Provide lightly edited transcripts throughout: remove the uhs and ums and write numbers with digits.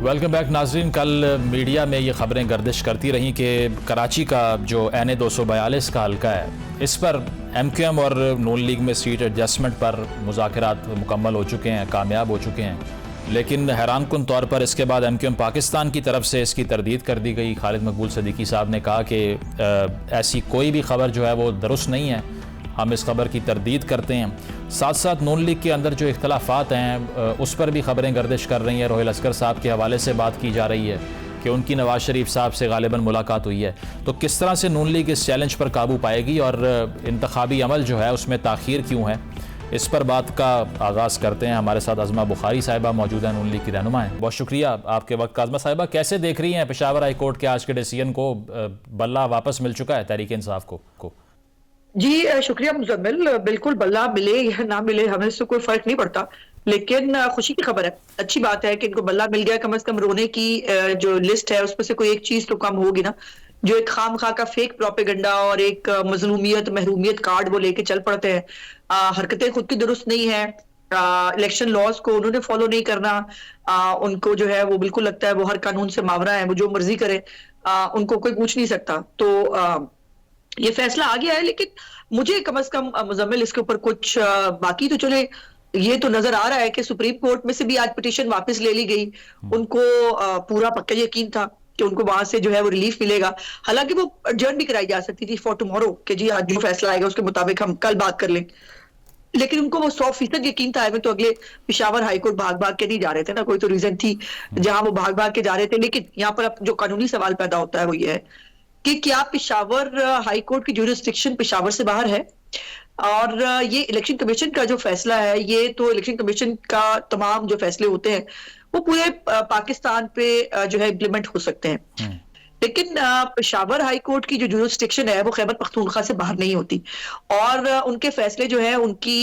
Welcome back नाजरीन। कल media में ये खबरें गर्दिश करती रहीं कि कराची का जो NA 242 का हल्का है, इस पर MQM और नून लीग में सीट एडजस्टमेंट पर मुज़ाकरात मुकम्मल हो चुके हैं, कामयाब हो चुके हैं। लेकिन हैरान कुन तौर पर इसके बाद MQM पाकिस्तान की तरफ से इसकी तरदीद कर दी गई। खालिद मकबूल सदीकी साहब ने कहा कि ऐसी कोई भी खबर जो है वो दुरुस्त नहीं है, हम इस खबर की तरदीद करते हैं। साथ साथ नून लीग के अंदर जो इख्तलाफात हैं उस पर भी खबरें गर्दिश कर रही हैं। रोहिल असगर साहब के हवाले से बात की जा रही है कि उनकी नवाज शरीफ साहब से गालिबन मुलाकात हुई है। तो किस तरह से नून लीग इस चैलेंज पर काबू पाएगी और इंतखाबी अमल जो है उसमें ताख़ीर क्यों है, इस पर बात का आगाज़ करते हैं। हमारे साथ अज़मा बुखारी साहिबा मौजूद हैं, नून लीग की रहनुमा हैं। बहुत शुक्रिया आपके वक्त का। अज़मा साहिबा, कैसे देख रही हैं पेशावर हाई कोर्ट के आज के डिसीजन को? बल्ला वापस मिल चुका है तहरीक इंसाफ को? जी शुक्रिया मुजम्मिल। बिल्कुल, बल्ला मिले या ना मिले हमें इससे कोई फर्क नहीं पड़ता, लेकिन खुशी की खबर है, अच्छी बात है कि इनको बल्ला मिल गया। कम से कम रोने की जो लिस्ट है उसमें से कोई एक चीज तो कम होगी ना। जो एक खामखा का फेक प्रोपेगेंडा और एक मजलूमियत महरूमियत कार्ड वो लेके चल पड़ते हैं। हरकतें खुद की दुरुस्त नहीं है, इलेक्शन लॉज को उन्होंने फॉलो नहीं करना। उनको जो है वो बिल्कुल लगता है वो हर कानून से मावरा है, वो जो मर्जी करे, उनको कोई पूछ नहीं सकता। तो ये फैसला आ गया है, लेकिन मुझे कम से कम मुजम्मिल इसके ऊपर कुछ बाकी तो चले, ये तो नजर आ रहा है कि सुप्रीम कोर्ट में से भी आज पिटीशन वापस ले ली गई। उनको पूरा पक्का यकीन था कि उनको वहां से जो है वो रिलीफ मिलेगा। हालांकि वो एडजर्न भी कराई जा सकती थी फॉर टुमारो कि जी आज जो फैसला आएगा उसके मुताबिक हम कल बात कर लें, लेकिन उनको वो 100% यकीन था। तो अगले पेशावर हाईकोर्ट भाग भाग के नहीं जा रहे थे ना, कोई तो रीजन थी जहां वो भाग भाग के जा रहे थे। लेकिन यहाँ पर अब जो कानूनी सवाल पैदा होता है वो ये है कि क्या पेशावर हाई कोर्ट की ज्यूरिसडिक्शन पेशावर से बाहर है? और ये इलेक्शन कमीशन का जो फैसला है, ये तो इलेक्शन कमीशन का तमाम जो फैसले होते हैं वो पूरे पाकिस्तान पे जो है इम्प्लीमेंट हो सकते हैं। लेकिन पेशावर हाई कोर्ट की जो ज्यूरिसडिक्शन है वो खैबर पख्तूनख्वा से बाहर नहीं होती, और उनके फैसले जो है उनकी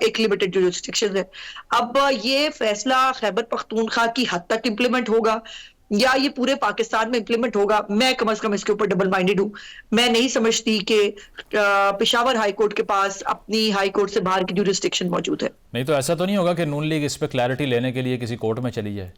एक लिमिटेड ज्यूरिसडिक्शन है। अब ये फैसला खैबर पख्तूनख्वा की हद तक इम्प्लीमेंट होगा या ये पूरे पाकिस्तान में इंप्लीमेंट होगा, मैं कम से कम इसके ऊपर डबल माइंडेड हूं। मैं नहीं समझती कि पेशावर हाई कोर्ट के पास अपनी हाई कोर्ट से बाहर की ज्यूरिसडिक्शन मौजूद है। नहीं तो ऐसा तो नहीं होगा कि नून लीग इस पर क्लैरिटी लेने के लिए किसी कोर्ट में चली जाए?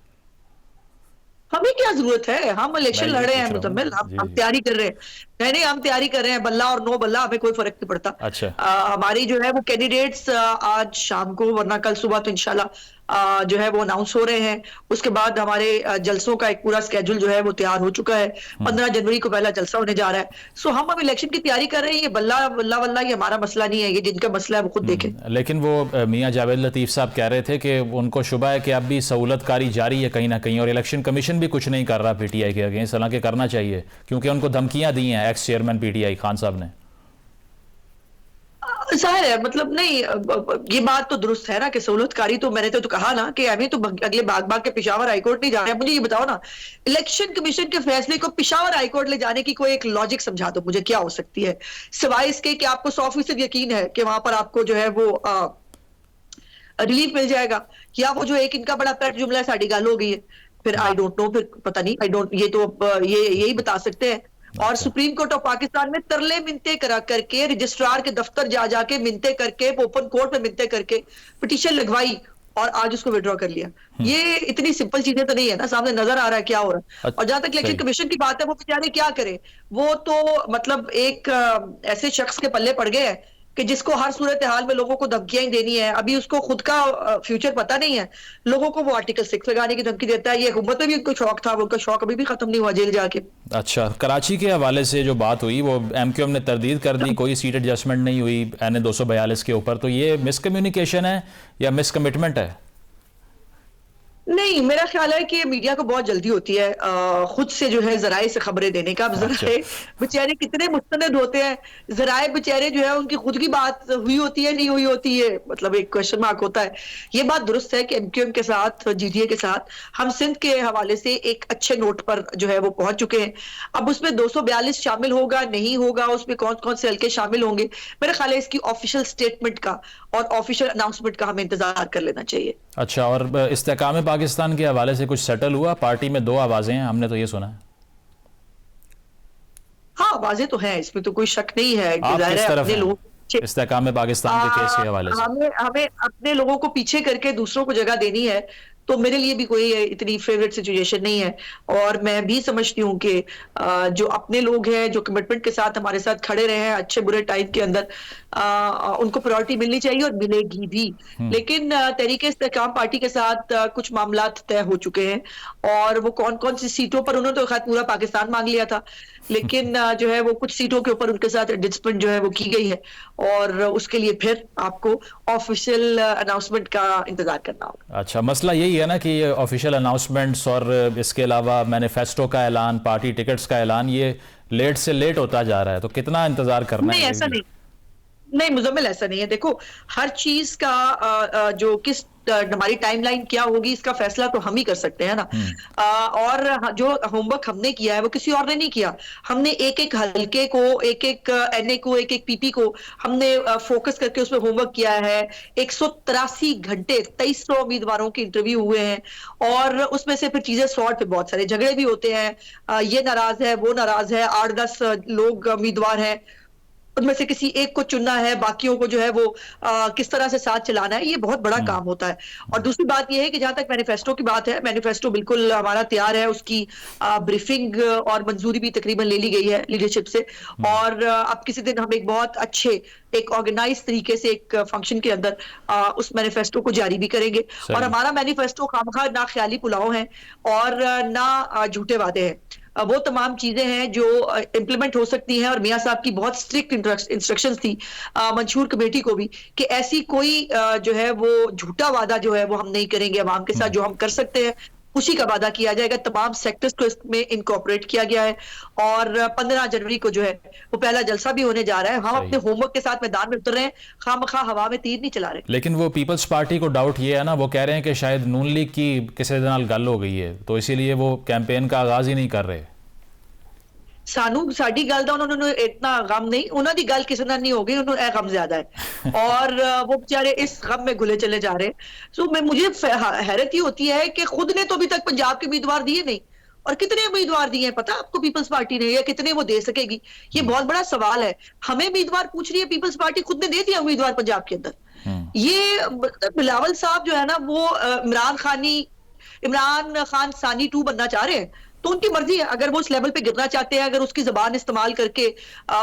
हमें क्या जरूरत है, हम इलेक्शन लड़ रहे हैं मुजम्मिल, हम तैयारी कर रहे हैं। नहीं, हम तैयारी कर रहे हैं, बल्ला और नो बल्ला हमें कोई फर्क नहीं पड़ता। अच्छा। हमारी जो है वो कैंडिडेट्स आज शाम को वरना कल सुबह तो इंशाल्लाह जो है वो अनाउंस हो रहे हैं। उसके बाद हमारे जलसों का एक पूरा स्केड्यूल जो है वो तैयार हो चुका है। 15 जनवरी को पहला जलसा होने जा रहा है। सो हम अब इलेक्शन की तैयारी कर रहे हैं। ये बल्ला वल्ला वल्ला ये हमारा मसला नहीं है, ये जिनका मसला है वो खुद देखें। लेकिन वो मियां जावेद लतीफ साहब कह रहे थे कि उनको शुबा है कि अब भी सहूलतकारी जारी है कहीं ना कहीं, और इलेक्शन कमीशन भी कुछ नहीं कर रहा PTI के अगेंस्ट, हालांकि करना चाहिए क्योंकि उनको धमकियां दी हैं एक्स चेयरमैन PTI खान साहब ने। जाहिर है, मतलब नहीं, ये बात तो दुरुस्त है ना कि सहूलतकारी, तो मैंने तो कहा ना कि अभी तो अगले भाग भाग के पेशावर हाईकोर्ट नहीं जा रहे हैं। मुझे ये बताओ ना, इलेक्शन कमीशन के फैसले को पेशावर हाईकोर्ट ले जाने की कोई एक लॉजिक समझा दो मुझे, क्या हो सकती है सिवाय इसके कि आपको 100% यकीन है कि वहां पर आपको जो है वो रिलीफ मिल जाएगा, या वो जो एक इनका बड़ा पेट जुमला है साड़ी गाल हो गई है। फिर आई डोंट नो, फिर पता नहीं, आई डोंट, ये तो ये यही बता सकते हैं। और सुप्रीम कोर्ट ऑफ पाकिस्तान में तरले मिनते करा करके, रजिस्ट्रार के दफ्तर जा जाके मिनते करके, ओपन कोर्ट में मिनते करके पिटीशन लगवाई और आज उसको विड्रॉ कर लिया। ये इतनी सिंपल चीजें तो नहीं है ना, सामने नजर आ रहा है क्या हो रहा है। और जहां तक इलेक्शन कमीशन की बात है, वो बेचारे क्या करें, वो तो मतलब एक ऐसे शख्स के पल्ले पड़ गए हैं कि जिसको हर सूरत हाल में लोगों को धमकियां ही देनी है। अभी उसको खुद का फ्यूचर पता नहीं है, लोगों को वो आर्टिकल 6 लगाने की धमकी देता है। ये हुकूमत में भी उनको शौक था, उनका शौक अभी भी खत्म नहीं हुआ जेल जाके। अच्छा, कराची के हवाले से जो बात हुई वो MQM ने तरदीद कर दी, कोई सीट एडजस्टमेंट नहीं हुई NA 242 के ऊपर, तो ये मिसकम्युनिकेशन है या मिसकमिटमेंट है? नहीं, मेरा ख्याल है कि मीडिया को बहुत जल्दी होती है खुद से जो है जराए से खबरें देने का। अब जराए बेचारे कितने मुस्तनद होते हैं, जराए बेचारे जो है उनकी खुद की बात हुई होती है नहीं हुई होती है, मतलब एक क्वेश्चन मार्क होता है। ये बात दुरुस्त है कि MQM के साथ, GTA के साथ हम सिंध के हवाले से एक अच्छे नोट पर जो है वो पहुंच चुके हैं। अब उसमें 242 शामिल होगा नहीं होगा, उसमें कौन कौन से हल्के शामिल होंगे, मेरा ख्याल है इसकी ऑफिशियल स्टेटमेंट का और ऑफिशियल अनाउंसमेंट का हमें इंतजार कर लेना चाहिए। अच्छा, और इस्तेकाम पाकिस्तान के हवाले से कुछ सेटल हुआ? पार्टी में 2 आवाजें हैं, हमने तो ये सुना है। हाँ, आवाजें तो हैं, इसमें तो कोई शक नहीं है। अपने लोग इस्तेकाम पाकिस्तान के केस के हवाले से हमें अपने लोगों को पीछे करके दूसरों को जगह देनी है। तो मेरे लिए भी कोई इतनी फेवरेट सिचुएशन नहीं है। और मैं भी समझती हूँ कि जो अपने लोग हैं, जो कमिटमेंट के साथ हमारे साथ खड़े रहे हैं अच्छे बुरे टाइम के अंदर, उनको प्रायोरिटी मिलनी चाहिए और मिलेगी भी। लेकिन तहरीक इस्तेहकाम पार्टी के साथ कुछ मामलात तय हो चुके हैं, और वो कौन कौन सी सीटों पर, उन्होंने तो खैर पूरा पाकिस्तान मांग लिया था, लेकिन जो है वो कुछ सीटों के ऊपर उनके साथ डिस्पन जो है वो की गई है, और उसके लिए फिर आपको ऑफिशियल अनाउंसमेंट का इंतजार करना होगा। अच्छा, मसला यही है ना कि ये ऑफिशियल अनाउंसमेंट्स और इसके अलावा मैनिफेस्टो का ऐलान, पार्टी टिकट्स का ऐलान, ये लेट से लेट होता जा रहा है, तो कितना इंतजार करना नहीं, है? ऐसा नहीं। नहीं मुजम्मिल, ऐसा नहीं है। देखो, हर चीज का जो किस हमारी टाइमलाइन क्या होगी, इसका फैसला तो हम ही कर सकते हैं ना। और जो होमवर्क हमने किया है वो किसी और ने नहीं किया। हमने एक एक हलके को, एक एक एनए को, एक एक पीपी को हमने फोकस करके उसमें होमवर्क किया है। 183 घंटे 2300 उम्मीदवारों के इंटरव्यू हुए हैं, और उसमें से फिर चीजें सॉर्ट पे बहुत सारे झगड़े भी होते हैं। ये नाराज है, वो नाराज है, 8-10 लोग उम्मीदवार हैं, उनमें से किसी एक को चुनना है, बाकियों को जो है वो किस तरह से साथ चलाना है, ये बहुत बड़ा काम होता है। और दूसरी बात ये है कि जहां तक मैनिफेस्टो की बात है, मैनिफेस्टो बिल्कुल हमारा तैयार है, उसकी ब्रीफिंग और मंजूरी भी तकरीबन ले ली गई है लीडरशिप से। और अब किसी दिन हम एक बहुत अच्छे, एक ऑर्गेनाइज तरीके से एक फंक्शन के अंदर उस मैनिफेस्टो को जारी भी करेंगे। और हमारा मैनिफेस्टो खामखा ना ख्याली पुलाव है और ना झूठे वादे हैं। वो तमाम चीजें हैं जो इम्प्लीमेंट हो सकती हैं, और मियां साहब की बहुत स्ट्रिक्ट इंस्ट्रक्शंस थी मंशूर कमेटी को भी, कि ऐसी कोई जो है वो झूठा वादा जो है वो हम नहीं करेंगे अवाम के साथ। जो हम कर सकते हैं उसी का वादा किया जाएगा। तमाम सेक्टर्स को इसमें इनकॉर्पोरेट किया गया है, और 15 जनवरी को जो है वो पहला जलसा भी होने जा रहा है। हम अपने होमवर्क के साथ मैदान में उतर रहे हैं, खामखा हवा में तीर नहीं चला रहे। लेकिन वो पीपल्स पार्टी को डाउट ये है ना, वो कह रहे हैं कि शायद नून लीग की किसी नाल गल हो गई है, तो इसीलिए वो कैंपेन का आगाज ही नहीं कर रहे। सानू साडी गल दा उन्होंने इतना गम नहीं, उन्हों दी गल किसी नाल नहीं हो गई, उन्होंने गम ज्यादा है और वो बेचारे इस गम में घुले चले जा रहे हैं। सो मैं मुझे हैरत ही होती है कि खुद ने तो अभी तक पंजाब के उम्मीदवार दिए नहीं, और कितने उम्मीदवार दिए हैं पता आपको पीपल्स पार्टी ने, या कितने वो दे सकेगी, ये बहुत बड़ा सवाल है। हमें उम्मीदवार पूछ रही है पीपल्स पार्टी, खुद ने दे दिया उम्मीदवार पंजाब के अंदर। ये बिलावल साहब जो है ना, वो इमरान खान सानी 2 बनना चाह रहे हैं, तो उनकी मर्जी है। अगर वो उस लेवल पे गिरना चाहते हैं, अगर उसकी जबान इस्तेमाल करके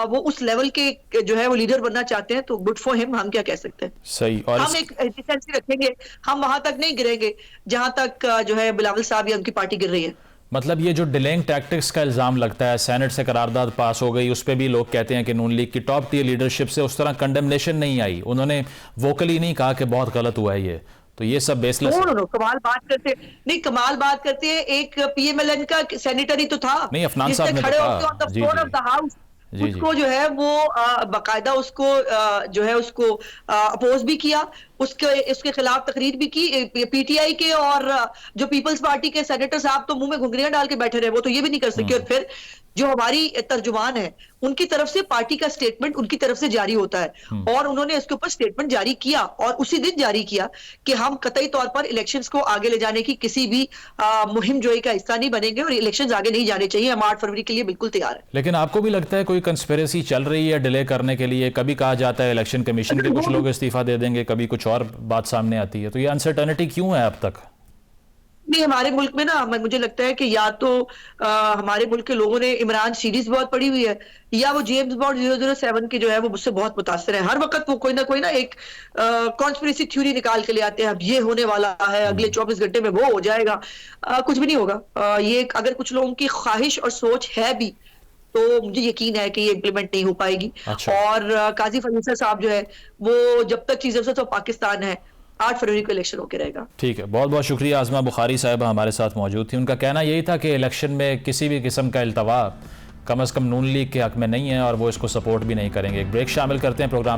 वो उस लेवल के जो है वो लीडर बनना चाहते हैं, तो गुड फॉर हिम, हम क्या कह सकते हैं। सही। और हम एक डिसेंसी रखेंगे, हम वहां तक नहीं गिरेंगे जहां तक जो है बिलावल साहब या उनकी पार्टी गिर रही है। मतलब ये जो डिलेइंग टैक्टिक्स का इल्ज़ाम लगता है, सेनेट से करारदाद पास हो गई, उस पर भी लोग कहते हैं कि नून लीग की टॉप टियर लीडरशिप से उस तरह कंडेमनेशन नहीं आई, उन्होंने वोकली नहीं कहा कि बहुत गलत हुआ है ये, तो ये सब बेसलेस है। कमाल बात करते नहीं, कमाल बात करते हैं। एक पीएमएलएन का सेनेटरी तो था, नहीं, अफनान साहब ने खड़े तो होकर on the floor of the house उसको जो है वो बाकायदा उसको जो है उसको अपोज भी किया, उसके खिलाफ तकरीर भी की। पीटीआई के और जो पीपल्स पार्टी के सेनेटर साहब तो मुंह में घुंघरियां डाल के बैठे रहे, वो तो ये भी नहीं कर सके। और फिर जो हमारी तर्जुमान है, उनकी तरफ से पार्टी का स्टेटमेंट उनकी तरफ से जारी होता है, और उन्होंने इसके ऊपर स्टेटमेंट जारी किया, और उसी दिन जारी किया कि हम कतई तौर पर इलेक्शंस को आगे ले जाने की किसी भी मुहिम जोई का हिस्सा नहीं बनेंगे, और इलेक्शंस आगे नहीं जाने चाहिए। हम 8 फरवरी के लिए बिल्कुल तैयार है। लेकिन आपको भी लगता है कोई कंस्पिरेसी चल रही है डिले करने के लिए? कभी कहा जाता है इलेक्शन कमीशन के कुछ लोग इस्तीफा दे देंगे, कभी कुछ और बात सामने आती है, तो ये अनसर्टेनिटी क्यों है अब तक? नहीं, हमारे मुल्क में ना मुझे लगता है कि या तो हमारे मुल्क के लोगों ने इमरान सीरीज बहुत पढ़ी हुई है, या वो जेम्स बॉन्ड 007 की जो है वो मुझसे बहुत मुतासर है। हर वक्त वो कोई ना एक कॉन्स्पिरेसी थ्योरी निकाल के ले आते हैं, अब ये होने वाला है, अगले 24 घंटे में वो हो जाएगा। कुछ भी नहीं होगा। ये अगर कुछ लोगों की ख्वाहिश और सोच है भी, तो मुझे यकीन है कि ये इम्प्लीमेंट नहीं हो पाएगी। अच्छा। और काजी फरीसा साहब जो है वो जब तक चीजें से तो पाकिस्तान है, 8 फरवरी को इलेक्शन होकर रहेगा। ठीक है, बहुत बहुत शुक्रिया। आज़मा बुखारी साहिबा हमारे साथ मौजूद थी। उनका कहना यही था कि इलेक्शन में किसी भी किस्म का इल्तवा कम अज़ कम नून लीग के हक में नहीं है, और वो इसको सपोर्ट भी नहीं करेंगे। एक ब्रेक शामिल करते हैं प्रोग्राम में।